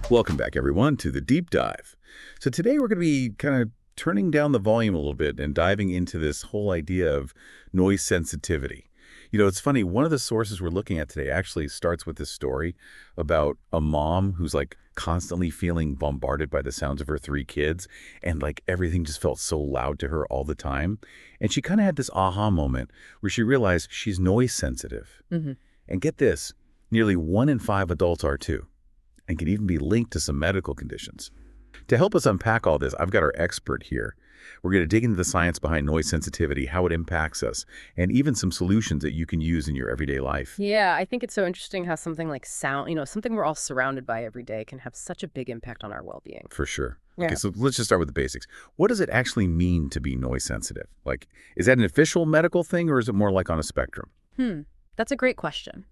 Welcome back, everyone, to the Deep Dive. So today we're going to be kind of turning down the volume a little bit and diving into this whole idea of noise sensitivity. It's funny, one of the sources we're looking at today actually starts with this story about a mom who's like constantly feeling bombarded by the sounds of her three kids, and like everything just felt so loud to her all the time. And she kind of had this aha moment where she realized she's noise sensitive. And get this, nearly 1 in 5 adults are too, and can even be linked to some medical conditions. To help us unpack all this, I've got our expert here. We're going to dig into the science behind noise sensitivity, how it impacts us, and even some solutions that you can use in your everyday life. Yeah, I think it's so interesting how something like sound, something we're all surrounded by every day can have such a big impact on our well-being. For sure. Yeah. Okay, so let's just start with the basics. What does it actually mean to be noise sensitive? Like, is that an official medical thing, or is it more like on a spectrum? That's a great question.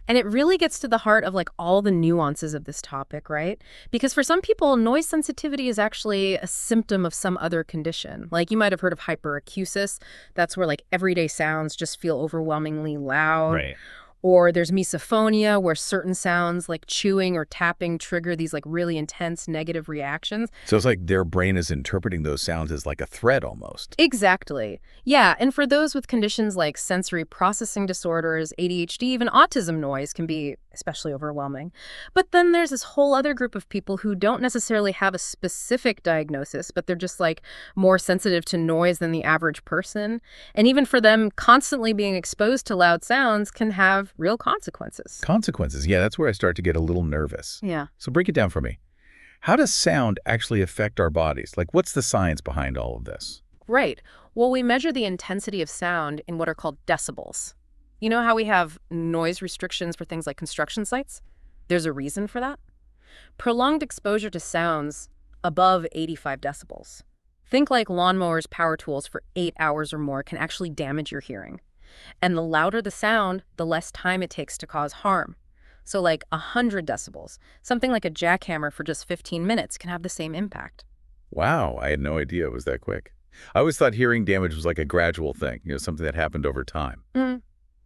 And it really gets to the heart of like all the nuances of this topic, right? Because for some people, noise sensitivity is actually a symptom of some other condition. Like you might have heard of hyperacusis. That's where like everyday sounds just feel overwhelmingly loud. Right. Or there's misophonia, where certain sounds like chewing or tapping trigger these like really intense negative reactions. So it's like their brain is interpreting those sounds as like a threat almost. Exactly. Yeah, and for those with conditions like sensory processing disorders, ADHD, even autism, noise can be especially overwhelming. But then there's this whole other group of people who don't necessarily have a specific diagnosis, but they're just like more sensitive to noise than the average person. And even for them, constantly being exposed to loud sounds can have real consequences. Consequences. Yeah, that's where I start to get a little nervous. Yeah. So break it down for me. How does sound actually affect our bodies? Like, what's the science behind all of this? Right. Well, we measure the intensity of sound in what are called decibels. You know how we have noise restrictions for things like construction sites? There's a reason for that. Prolonged exposure to sounds above 85 decibels. Think like lawnmowers, power tools for 8 hours or more can actually damage your hearing. And the louder the sound, the less time it takes to cause harm. So like 100 decibels, something like a jackhammer for just 15 minutes can have the same impact. Wow, I had no idea it was that quick. I always thought hearing damage was like a gradual thing, something that happened over time.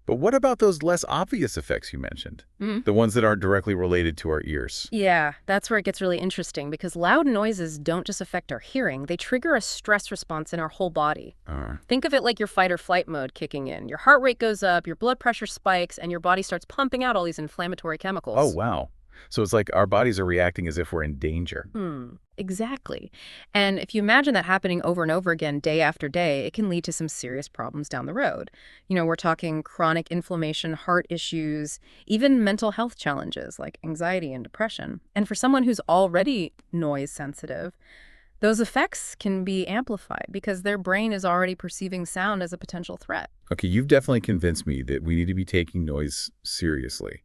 But what about those less obvious effects you mentioned? The ones that aren't directly related to our ears? Yeah, that's where it gets really interesting because loud noises don't just affect our hearing, they trigger a stress response in our whole body. Think of it like your fight or flight mode kicking in. Your heart rate goes up, your blood pressure spikes, and your body starts pumping out all these inflammatory chemicals. Oh, wow. So it's like our bodies are reacting as if we're in danger. Exactly. And if you imagine that happening over and over again, day after day, it can lead to some serious problems down the road. We're talking chronic inflammation, heart issues, even mental health challenges like anxiety and depression. And for someone who's already noise sensitive, those effects can be amplified because their brain is already perceiving sound as a potential threat. Okay, you've definitely convinced me that we need to be taking noise seriously.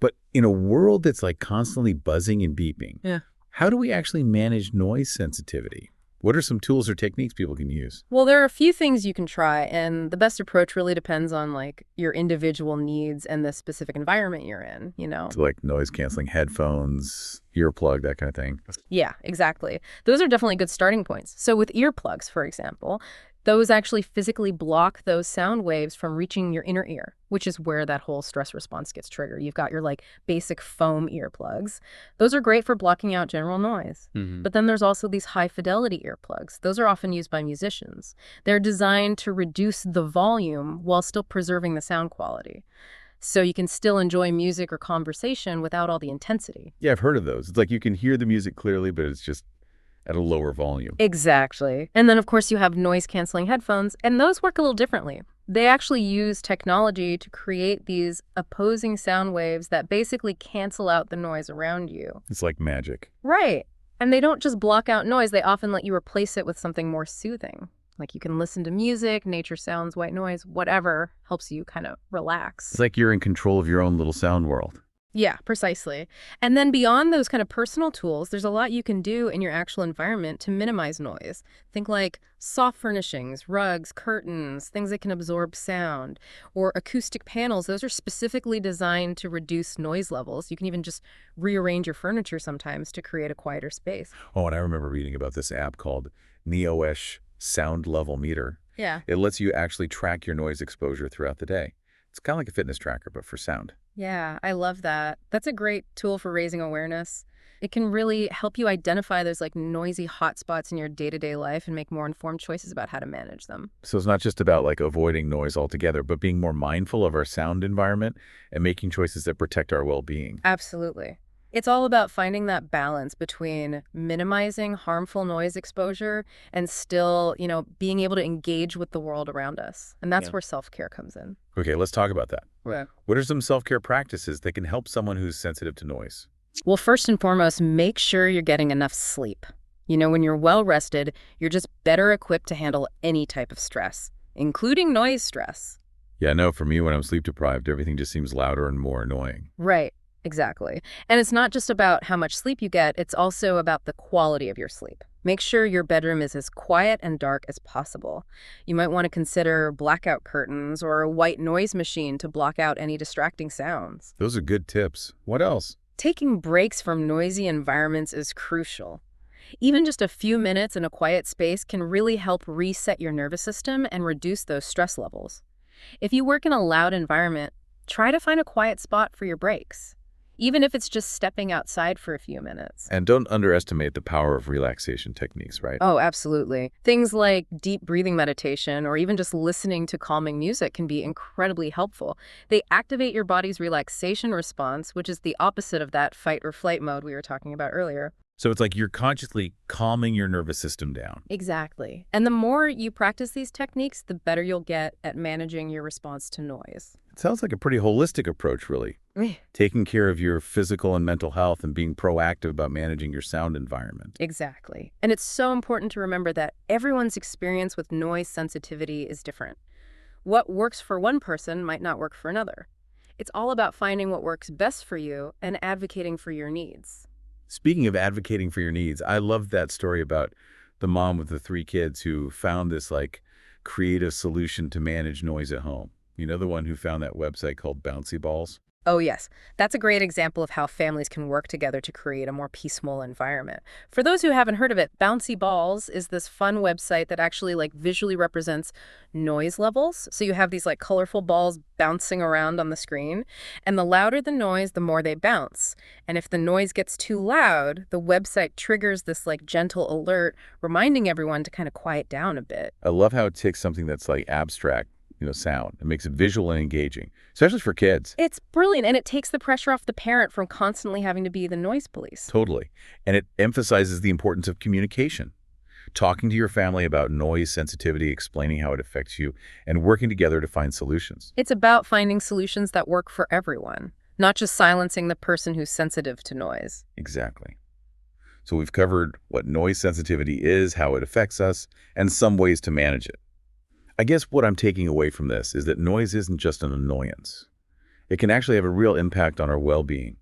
But in a world that's like constantly buzzing and beeping, how do we actually manage noise sensitivity? What are some tools or techniques people can use? Well, there are a few things you can try, and the best approach really depends on like your individual needs and the specific environment you're in, So like noise canceling headphones, earplug, that kind of thing. Yeah, exactly. Those are definitely good starting points. So with earplugs, for example, those actually physically block those sound waves from reaching your inner ear, which is where that whole stress response gets triggered. You've got your like basic foam earplugs. Those are great for blocking out general noise. But then there's also these high fidelity earplugs. Those are often used by musicians. They're designed to reduce the volume while still preserving the sound quality. So you can still enjoy music or conversation without all the intensity. Yeah, I've heard of those. It's like you can hear the music clearly, but it's just at a lower volume. Exactly. And then, of course, you have noise-canceling headphones, and those work a little differently. They actually use technology to create these opposing sound waves that basically cancel out the noise around you. It's like magic. Right. And they don't just block out noise, they often let you replace it with something more soothing. Like you can listen to music, nature sounds, white noise, whatever helps you kind of relax. It's like you're in control of your own little sound world. Yeah, precisely. And then beyond those kind of personal tools, there's a lot you can do in your actual environment to minimize noise. Think like soft furnishings, rugs, curtains, things that can absorb sound, or acoustic panels. Those are specifically designed to reduce noise levels. You can even just rearrange your furniture sometimes to create a quieter space. Oh, and I remember reading about this app called Neoesh Sound Level Meter. Yeah. It lets you actually track your noise exposure throughout the day. It's kind of like a fitness tracker, but for sound. Yeah, I love that. That's a great tool for raising awareness. It can really help you identify those like noisy hotspots in your day-to-day life and make more informed choices about how to manage them. So it's not just about like avoiding noise altogether, but being more mindful of our sound environment and making choices that protect our well-being. Absolutely. It's all about finding that balance between minimizing harmful noise exposure and still, being able to engage with the world around us. And that's Yeah. where self-care comes in. Okay, let's talk about that. Right. What are some self-care practices that can help someone who's sensitive to noise? Well, first and foremost, make sure you're getting enough sleep. When you're well rested, you're just better equipped to handle any type of stress, including noise stress. Yeah, no, for me, when I'm sleep deprived, everything just seems louder and more annoying. Right, exactly. And it's not just about how much sleep you get, it's also about the quality of your sleep. Make sure your bedroom is as quiet and dark as possible. You might want to consider blackout curtains or a white noise machine to block out any distracting sounds. Those are good tips. What else? Taking breaks from noisy environments is crucial. Even just a few minutes in a quiet space can really help reset your nervous system and reduce those stress levels. If you work in a loud environment, try to find a quiet spot for your breaks, even if it's just stepping outside for a few minutes. And don't underestimate the power of relaxation techniques, right? Oh, absolutely. Things like deep breathing meditation or even just listening to calming music can be incredibly helpful. They activate your body's relaxation response, which is the opposite of that fight or flight mode we were talking about earlier. So it's like you're consciously calming your nervous system down. Exactly. And the more you practice these techniques, the better you'll get at managing your response to noise. It sounds like a pretty holistic approach, really. Eh, Taking care of your physical and mental health and being proactive about managing your sound environment. Exactly. And it's so important to remember that everyone's experience with noise sensitivity is different. What works for one person might not work for another. It's all about finding what works best for you and advocating for your needs. Speaking of advocating for your needs, I love that story about the mom with the 3 kids who found this like creative solution to manage noise at home. You know, the one who found that website called Bouncy Balls? Oh, yes. That's a great example of how families can work together to create a more peaceful environment. For those who haven't heard of it, Bouncy Balls is this fun website that actually visually represents noise levels. So you have these colorful balls bouncing around on the screen, and the louder the noise, the more they bounce. And if the noise gets too loud, the website triggers this gentle alert, reminding everyone to kind of quiet down a bit. I love how it takes something that's like abstract, sound, and makes it visual and engaging, especially for kids. It's brilliant, and it takes the pressure off the parent from constantly having to be the noise police. Totally. And it emphasizes the importance of communication. Talking to your family about noise sensitivity, explaining how it affects you, and working together to find solutions. It's about finding solutions that work for everyone, not just silencing the person who's sensitive to noise. Exactly. So we've covered what noise sensitivity is, how it affects us, and some ways to manage it. I guess what I'm taking away from this is that noise isn't just an annoyance. It can actually have a real impact on our well-being,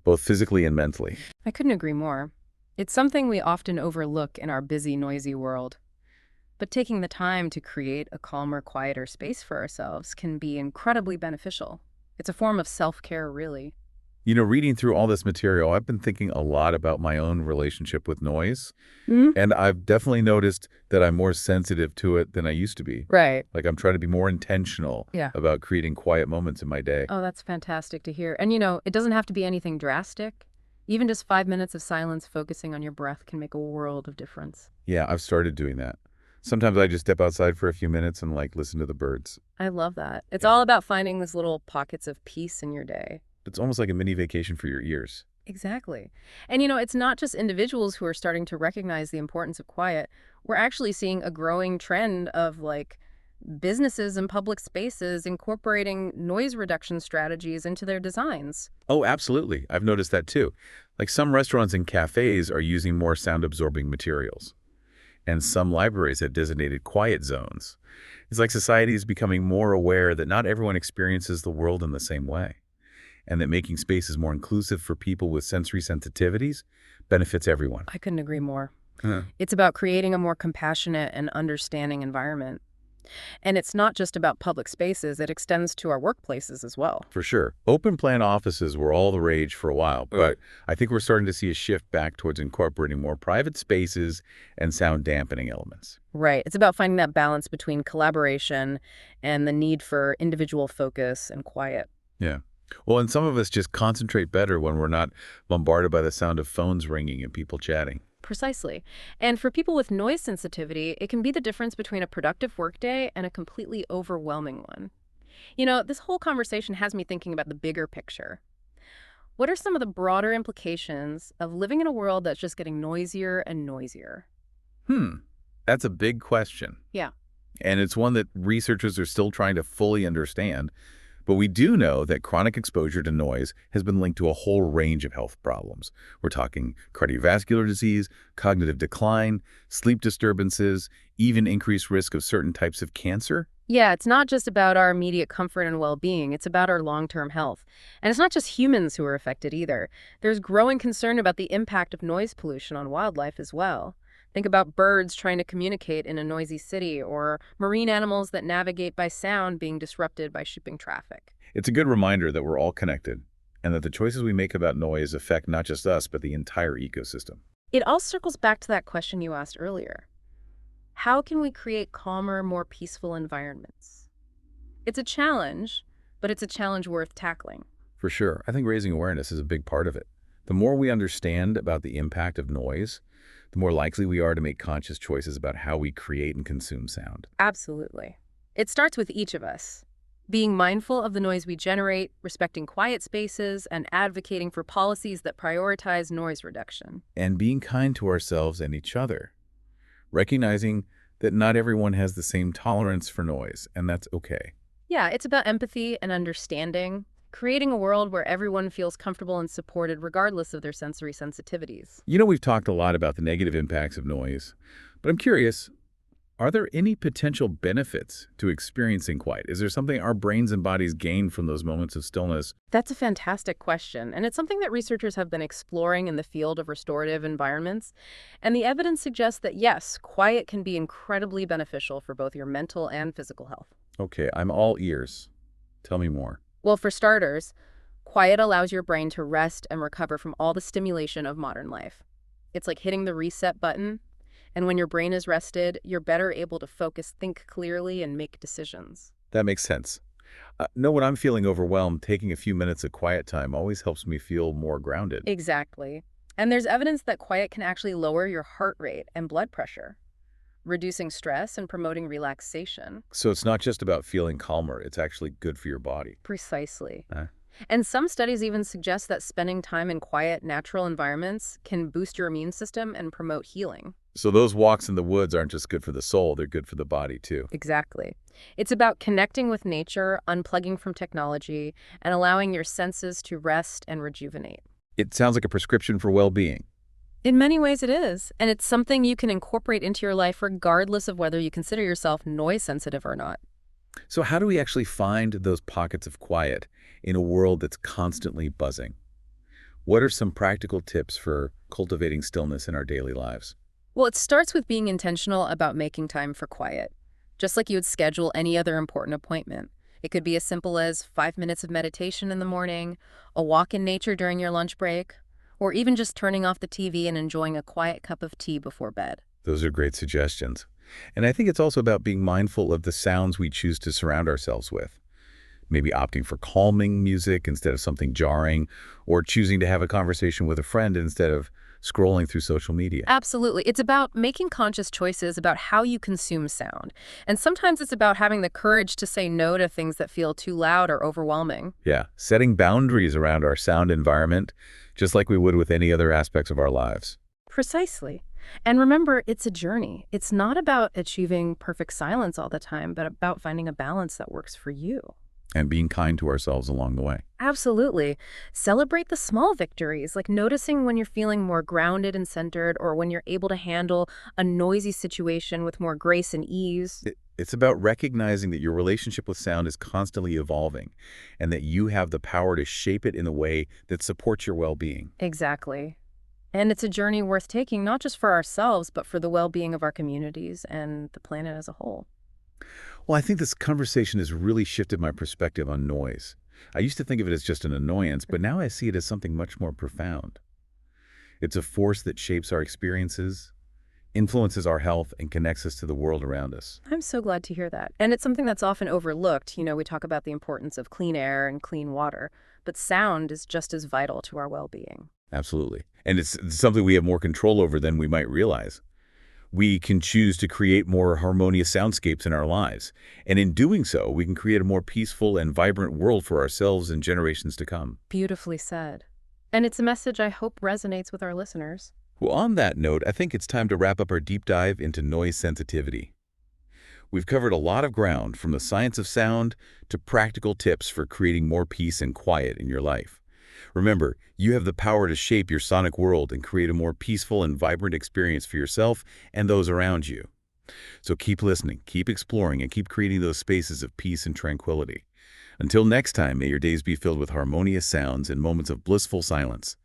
both physically and mentally. I couldn't agree more. It's something we often overlook in our busy, noisy world. But taking the time to create a calmer, quieter space for ourselves can be incredibly beneficial. It's a form of self-care, really. Reading through all this material, I've been thinking a lot about my own relationship with noise, Mm? and I've definitely noticed that I'm more sensitive to it than I used to be. Right. Like I'm trying to be more intentional Yeah. about creating quiet moments in my day. Oh, that's fantastic to hear. And it doesn't have to be anything drastic. Even just 5 minutes of silence focusing on your breath can make a world of difference. Yeah, I've started doing that. Sometimes I just step outside for a few minutes and listen to the birds. I love that. It's Yeah. all about finding these little pockets of peace in your day. It's almost like a mini vacation for your ears. Exactly. And it's not just individuals who are starting to recognize the importance of quiet. We're actually seeing a growing trend of businesses and public spaces incorporating noise reduction strategies into their designs. Oh, absolutely. I've noticed that too. Like some restaurants and cafes are using more sound-absorbing materials. And some libraries have designated quiet zones. It's like society is becoming more aware that not everyone experiences the world in the same way, and that making spaces more inclusive for people with sensory sensitivities benefits everyone. I couldn't agree more. Huh. It's about creating a more compassionate and understanding environment. And it's not just about public spaces, it extends to our workplaces as well. For sure. Open plan offices were all the rage for a while, but I think we're starting to see a shift back towards incorporating more private spaces and sound dampening elements. Right. It's about finding that balance between collaboration and the need for individual focus and quiet. Yeah. Well, and some of us just concentrate better when we're not bombarded by the sound of phones ringing and people chatting. Precisely. And for people with noise sensitivity, it can be the difference between a productive workday and a completely overwhelming one. This whole conversation has me thinking about the bigger picture. What are some of the broader implications of living in a world that's just getting noisier and noisier? Hmm, that's a big question. Yeah. And it's one that researchers are still trying to fully understand. But we do know that chronic exposure to noise has been linked to a whole range of health problems. We're talking cardiovascular disease, cognitive decline, sleep disturbances, even increased risk of certain types of cancer. Yeah, it's not just about our immediate comfort and well-being, it's about our long-term health. And it's not just humans who are affected either. There's growing concern about the impact of noise pollution on wildlife as well. Think about birds trying to communicate in a noisy city, or marine animals that navigate by sound being disrupted by shipping traffic. It's a good reminder that we're all connected and that the choices we make about noise affect not just us, but the entire ecosystem. It all circles back to that question you asked earlier. How can we create calmer, more peaceful environments? It's a challenge, but it's a challenge worth tackling. For sure, I think raising awareness is a big part of it. The more we understand about the impact of noise, the more likely we are to make conscious choices about how we create and consume sound. Absolutely. It starts with each of us. Being mindful of the noise we generate, respecting quiet spaces, and advocating for policies that prioritize noise reduction. And being kind to ourselves and each other, recognizing that not everyone has the same tolerance for noise, and that's okay. Yeah, it's about empathy and understanding, creating a world where everyone feels comfortable and supported regardless of their sensory sensitivities. We've talked a lot about the negative impacts of noise, but I'm curious, are there any potential benefits to experiencing quiet? Is there something our brains and bodies gain from those moments of stillness? That's a fantastic question, and it's something that researchers have been exploring in the field of restorative environments. And the evidence suggests that yes, quiet can be incredibly beneficial for both your mental and physical health. Okay, I'm all ears. Tell me more. Well, for starters, quiet allows your brain to rest and recover from all the stimulation of modern life. It's like hitting the reset button, and when your brain is rested, you're better able to focus, think clearly, and make decisions. That makes sense. Know when I'm feeling overwhelmed, taking a few minutes of quiet time always helps me feel more grounded. Exactly. And there's evidence that quiet can actually lower your heart rate and blood pressure, reducing stress and promoting relaxation. So it's not just about feeling calmer, it's actually good for your body. Precisely. Uh, And some studies even suggest that spending time in quiet, natural environments can boost your immune system and promote healing. so those walks in the woods aren't just good for the soul, they're good for the body too. Exactly. It's about connecting with nature, unplugging from technology, and allowing your senses to rest and rejuvenate. It sounds like a prescription for well-being. In many ways it is, and it's something you can incorporate into your life regardless of whether you consider yourself noise sensitive or not. So how do we actually find those pockets of quiet in a world that's constantly buzzing? What are some practical tips for cultivating stillness in our daily lives? Well, it starts with being intentional about making time for quiet, just like you would schedule any other important appointment. It could be as simple as 5 minutes of meditation in the morning, a walk in nature during your lunch break, or even just turning off the TV and enjoying a quiet cup of tea before bed. Those are great suggestions. And I think it's also about being mindful of the sounds we choose to surround ourselves with. Maybe opting for calming music instead of something jarring, or choosing to have a conversation with a friend instead of scrolling through social media. Absolutely. It's about making conscious choices about how you consume sound. And sometimes it's about having the courage to say no to things that feel too loud or overwhelming. Yeah, setting boundaries around our sound environment, just like we would with any other aspects of our lives. Precisely. And remember, it's a journey. It's not about achieving perfect silence all the time, but about finding a balance that works for you. And being kind to ourselves along the way. Absolutely. Celebrate the small victories, like noticing when you're feeling more grounded and centered, or when you're able to handle a noisy situation with more grace and ease. It's about recognizing that your relationship with sound is constantly evolving and that you have the power to shape it in a way that supports your well-being. Exactly. And it's a journey worth taking, not just for ourselves, but for the well-being of our communities and the planet as a whole. Well, I think this conversation has really shifted my perspective on noise. I used to think of it as just an annoyance, but now I see it as something much more profound. It's a force that shapes our experiences, influences our health and connects us to the world around us. I'm so glad to hear that. And it's something that's often overlooked. We talk about the importance of clean air and clean water, but sound is just as vital to our well-being. Absolutely. And it's something we have more control over than we might realize. We can choose to create more harmonious soundscapes in our lives. And in doing so, we can create a more peaceful and vibrant world for ourselves and generations to come. Beautifully said. And it's a message I hope resonates with our listeners. Well, on that note, I think it's time to wrap up our deep dive into noise sensitivity. We've covered a lot of ground, from the science of sound to practical tips for creating more peace and quiet in your life. Remember, you have the power to shape your sonic world and create a more peaceful and vibrant experience for yourself and those around you. So keep listening, keep exploring, and keep creating those spaces of peace and tranquility. Until next time, may your days be filled with harmonious sounds and moments of blissful silence.